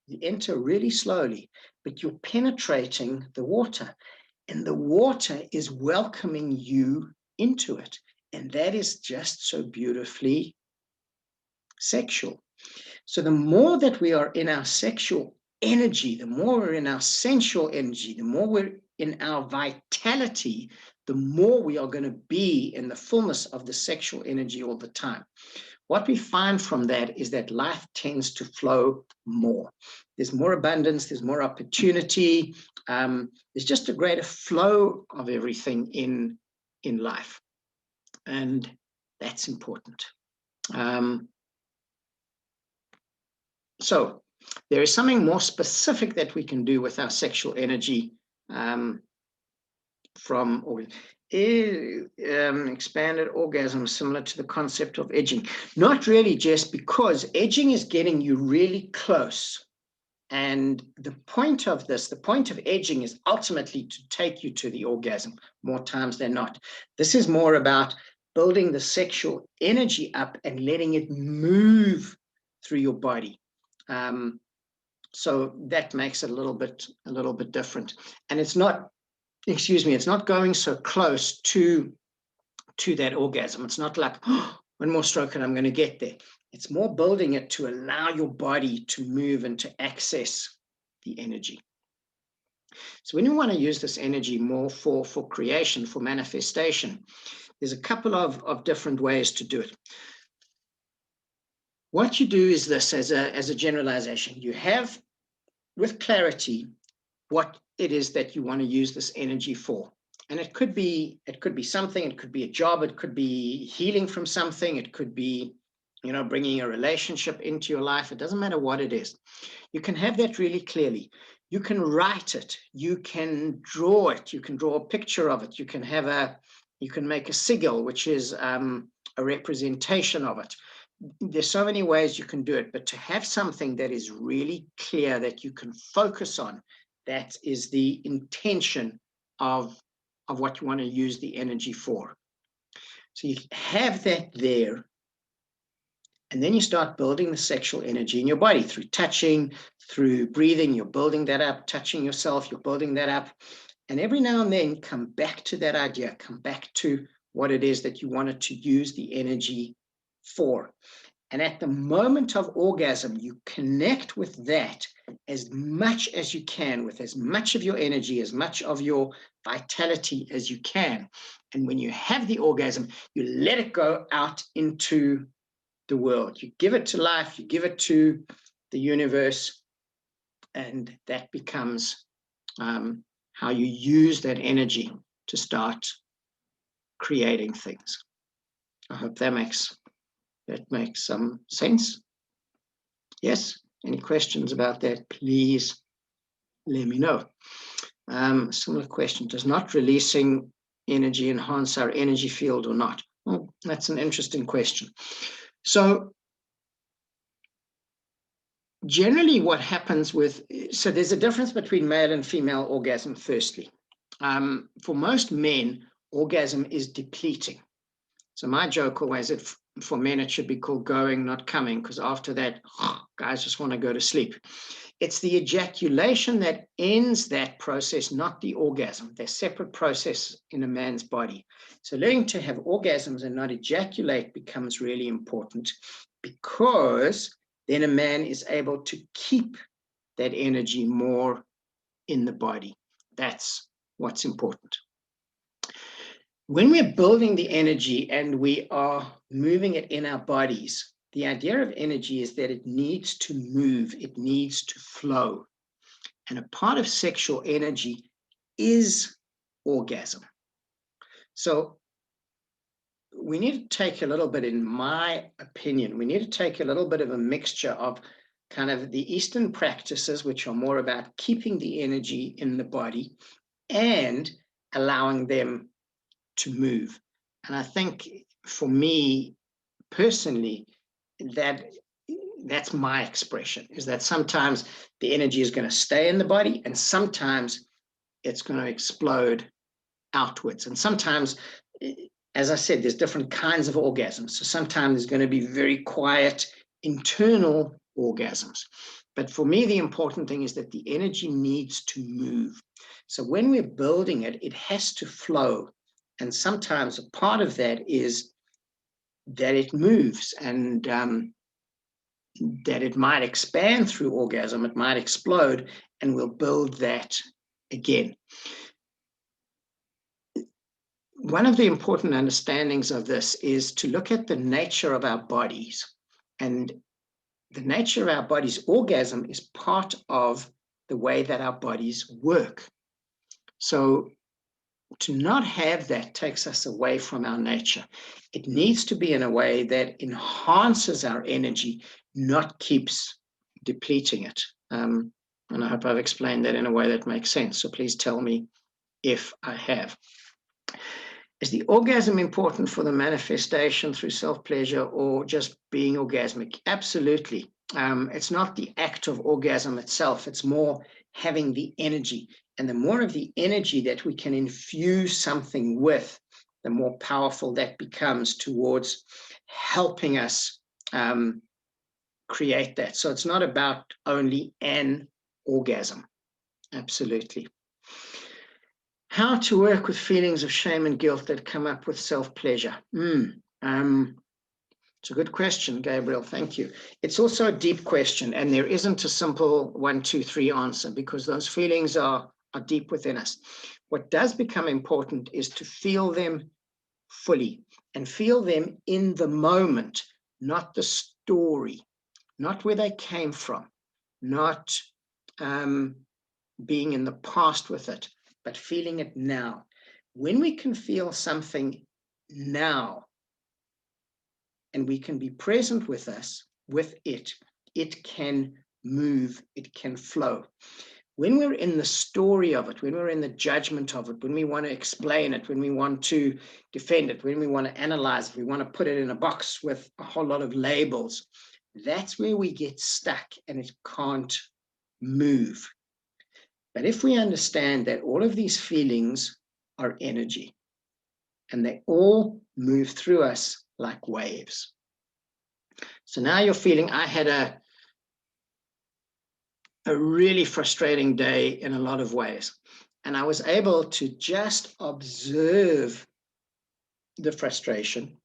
you enter really slowly, but you're penetrating the water, and the water is welcoming you into it. And that is just so beautifully sexual. So the more that we are in our sexual energy, the more we're in our sensual energy, the more we're in our vitality, the more we are going to be in the fullness of the sexual energy all the time. What we find from that is that life tends to flow more. There's more abundance, there's more opportunity, there's just a greater flow of everything in life. And that's important. So there is something more specific that we can do with our sexual energy expanded orgasm, similar to the concept of edging. Not really, Jess, because edging is getting you really close. And the point of edging is ultimately to take you to the orgasm more times than not. This is more about building the sexual energy up and letting it move through your body. So that makes it a little bit different. And it's not going so close to that orgasm. It's not like, oh, one more stroke and I'm going to get there. It's more building it to allow your body to move and to access the energy. So when you want to use this energy more for creation, for manifestation, there's a couple of different ways to do it. What you do is this, as a generalization. You have, with clarity, what it is that you want to use this energy for. And it could be something, it could be a job, it could be healing from something, it could be, bringing a relationship into your life. It doesn't matter what it is. You can have that really clearly. You can write it, you can draw it, you can draw a picture of it, you can make a sigil, which is a representation of it. There's so many ways you can do it, but to have something that is really clear that you can focus on, that is the intention of what you want to use the energy for. So you have that there, and then you start building the sexual energy in your body through touching, through breathing. You're building that up, touching yourself, you're building that up. And every now and then come back to that idea, come back to what it is that you wanted to use the energy for. And at the moment of orgasm, you connect with that as much as you can, with as much of your energy, as much of your vitality as you can. And when you have the orgasm, you let it go out into the world. You give it to life, you give it to the universe, and that becomes how you use that energy to start creating things. I hope that makes some sense. Yes, any questions about that, please let me know. Similar question, does not releasing energy enhance our energy field or not? Well, that's an interesting question. So generally what happens so there's a difference between male and female orgasm, firstly. For most men, orgasm is depleting. So my joke always is, for men, it should be called going, not coming, because after that, guys just want to go to sleep. It's the ejaculation that ends that process, not the orgasm. They're separate processes in a man's body. So learning to have orgasms and not ejaculate becomes really important, because then a man is able to keep that energy more in the body. That's what's important. When we're building the energy and we are moving it in our bodies, the idea of energy is that it needs to move, it needs to flow. And a part of sexual energy is orgasm. So we need to take a little bit, in my opinion, we need to take a little bit of a mixture of kind of the Eastern practices, which are more about keeping the energy in the body and allowing them to move. And I think for me personally, that's my expression, is that sometimes the energy is going to stay in the body and sometimes it's going to explode outwards. And sometimes, as I said, there's different kinds of orgasms. So sometimes there's going to be very quiet internal orgasms. But for me, the important thing is that the energy needs to move. So when we're building it, it has to flow. And sometimes a part of that is that it moves, and that it might expand through orgasm, it might explode, and we'll build that again. One of the important understandings of this is to look at the nature of our bodies. And the nature of our body's orgasm is part of the way that our bodies work. So to not have that takes us away from our nature. It needs to be in a way that enhances our energy, not keeps depleting it. And I hope I've explained that in a way that makes sense. So please tell me if I have. Is the orgasm important for the manifestation through self-pleasure or just being orgasmic? Absolutely. It's not the act of orgasm itself. It's more having the energy. And the more of the energy that we can infuse something with, the more powerful that becomes towards helping us create that. So it's not about only an orgasm. Absolutely. How to work with feelings of shame and guilt that come up with self-pleasure? It's a good question, Gabriel. Thank you. It's also a deep question, and there isn't a simple 1, 2, 3 answer, because those feelings are deep within us. What does become important is to feel them fully and feel them in the moment, not the story, not where they came from, not being in the past with it, but feeling it now. When we can feel something now, and we can be present with it, it can move, it can flow. When we're in the story of it, when we're in the judgment of it, when we want to explain it, when we want to defend it, when we want to analyze it, we want to put it in a box with a whole lot of labels, that's where we get stuck and it can't move. But if we understand that all of these feelings are energy and they all move through us like waves. So now you're feeling, I had a really frustrating day in a lot of ways. And I was able to just observe the frustration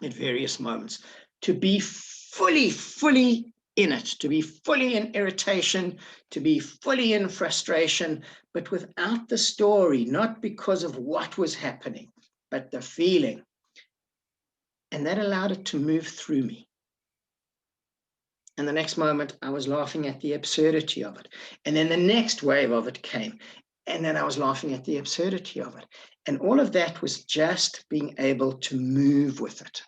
at various moments, to be fully in it, to be fully in irritation, to be fully in frustration, but without the story, not because of what was happening, but the feeling. And that allowed it to move through me. And the next moment, I was laughing at the absurdity of it. And then the next wave of it came. And then I was laughing at the absurdity of it. And all of that was just being able to move with it.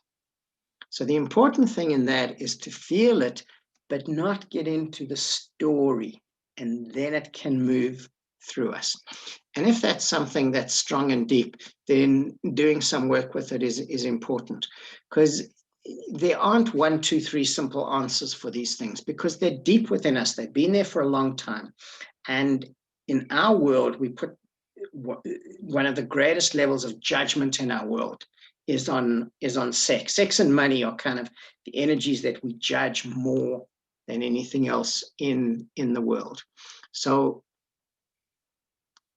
So the important thing in that is to feel it, but not get into the story. And then it can move through us. And if that's something that's strong and deep, then doing some work with it is important, because there aren't 1, 2, 3 simple answers for these things, because they're deep within us. They've been there for a long time. And in our world, we put one of the greatest levels of judgment in our world is on sex. Sex and money are kind of the energies that we judge more than anything else in the world. So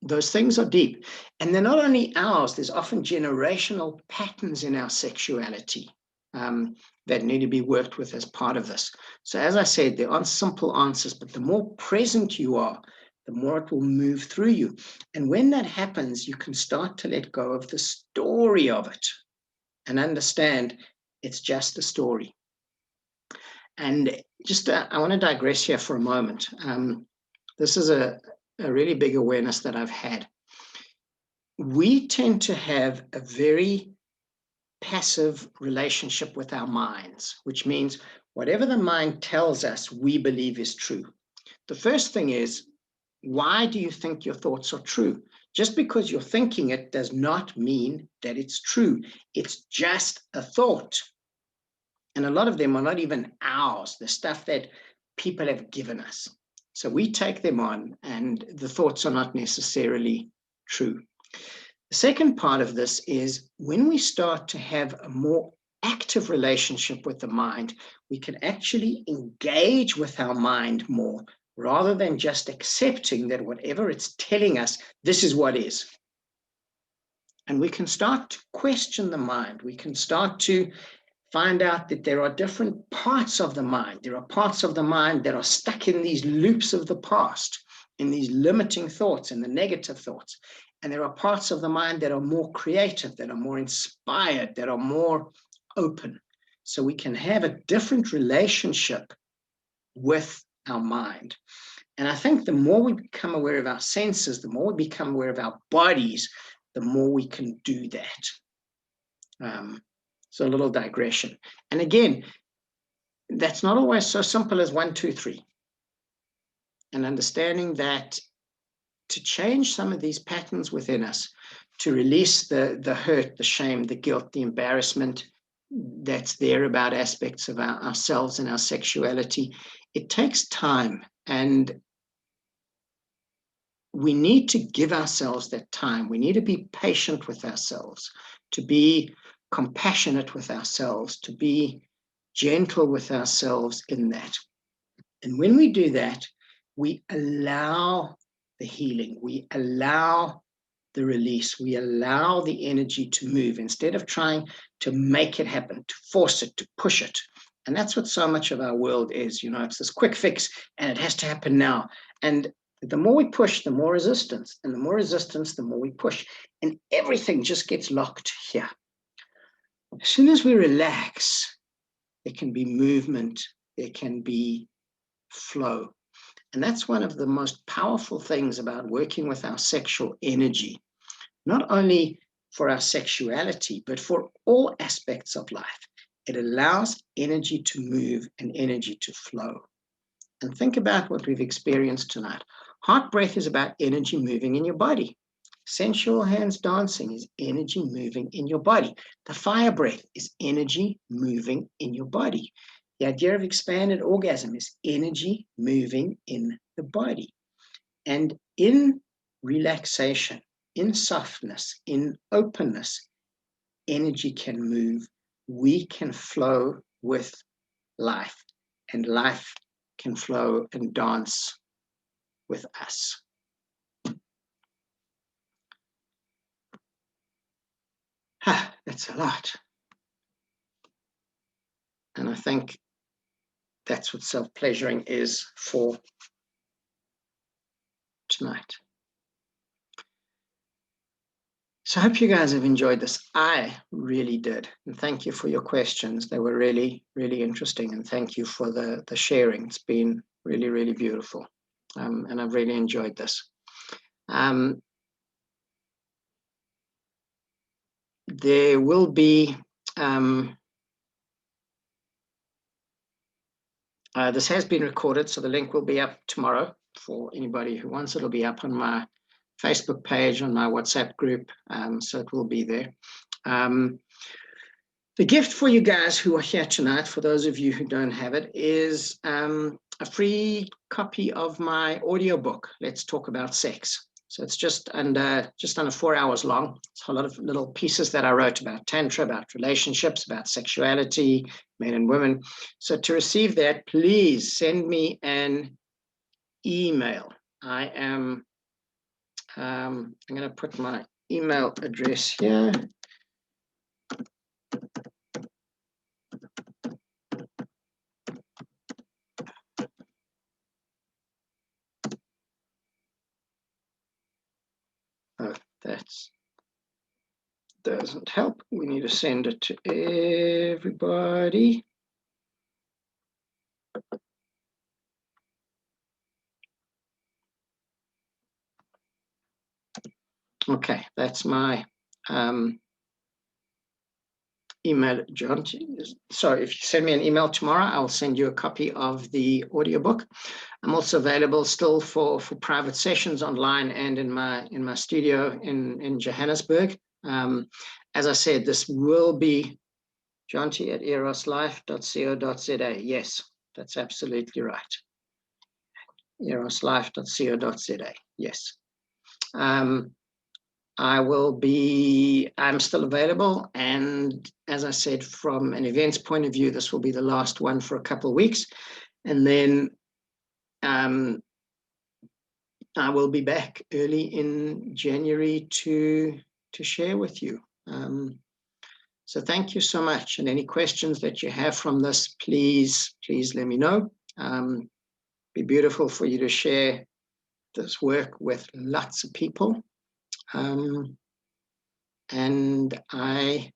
those things are deep. And they're not only ours, there's often generational patterns in our sexuality that need to be worked with as part of this. So as I said, there aren't simple answers, but the more present you are, the more it will move through you. And when that happens, you can start to let go of the story of it and understand it's just a story. And just, I want to digress here for a moment. This is a really big awareness that I've had. We tend to have a very passive relationship with our minds, which means whatever the mind tells us, we believe is true. The first thing is, why do you think your thoughts are true? Just because you're thinking it does not mean that it's true. It's just a thought. And a lot of them are not even ours, the stuff that people have given us. So we take them on, and the thoughts are not necessarily true. The second part of this is when we start to have a more active relationship with the mind, we can actually engage with our mind more rather than just accepting that whatever it's telling us, this is what is. And we can start to question the mind. We can start to find out that there are different parts of the mind. There are parts of the mind that are stuck in these loops of the past, in these limiting thoughts and the negative thoughts. And there are parts of the mind that are more creative, that are more inspired, that are more open. So we can have a different relationship with our mind. And I think the more we become aware of our senses, the more we become aware of our bodies, the more we can do that. So a little digression. And again, that's not always so simple as 1, 2, 3. And understanding that to change some of these patterns within us, to release the hurt, the shame, the guilt, the embarrassment that's there about aspects of ourselves and our sexuality, it takes time. And we need to give ourselves that time. We need to be patient with ourselves, to be compassionate with ourselves, to be gentle with ourselves in that. And when we do that, we allow the healing, we allow the release, we allow the energy to move instead of trying to make it happen, to force it, to push it. And that's what so much of our world is. You know, it's this quick fix and it has to happen now. And the more we push, the more resistance, and the more resistance, the more we push, and everything just gets locked here. As soon as we relax, there can be movement, there can be flow. And that's one of the most powerful things about working with our sexual energy, not only for our sexuality, but for all aspects of life. It allows energy to move and energy to flow. And think about what we've experienced tonight. Heart breath is about energy moving in your body. Sensual hands dancing is energy moving in your body. The fire breath is energy moving in your body. The idea of expanded orgasm is energy moving in the body. And in relaxation, in softness, in openness, energy can move. We can flow with life, and life can flow and dance with us. That's a lot. And I think that's what self-pleasuring is for tonight. So I hope you guys have enjoyed this. I really did. And thank you for your questions. They were really, really interesting. And thank you for the sharing. It's been really, really beautiful. And I've really enjoyed this. There will be, this has been recorded, so the link will be up tomorrow for anybody who wants. It'll be up on my Facebook page, on my WhatsApp group, so it will be there. The gift for you guys who are here tonight, for those of you who don't have it, is a free copy of my audiobook, Let's Talk About Sex. So it's just under 4 hours long. It's a lot of little pieces that I wrote about Tantra, about relationships, about sexuality, men and women. So to receive that, please send me an email. I'm going to put my email address here. Oh, that doesn't help. We need to send it to everybody. Okay, that's my email, John. So if you send me an email tomorrow, I'll send you a copy of the audiobook. I'm also available still for private sessions online and in my studio in Johannesburg. As I said, this will be Jonty at eroslife.co.za. Yes, that's absolutely right. eroslife.co.za. Yes. I'm still available. And as I said, from an events point of view, this will be the last one for a couple of weeks. And then I will be back early in January to share with you. So thank you so much. And any questions that you have from this, please let me know. Be beautiful for you to share this work with lots of people. And I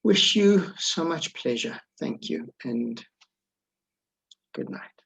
wish you so much pleasure. Thank you and good night.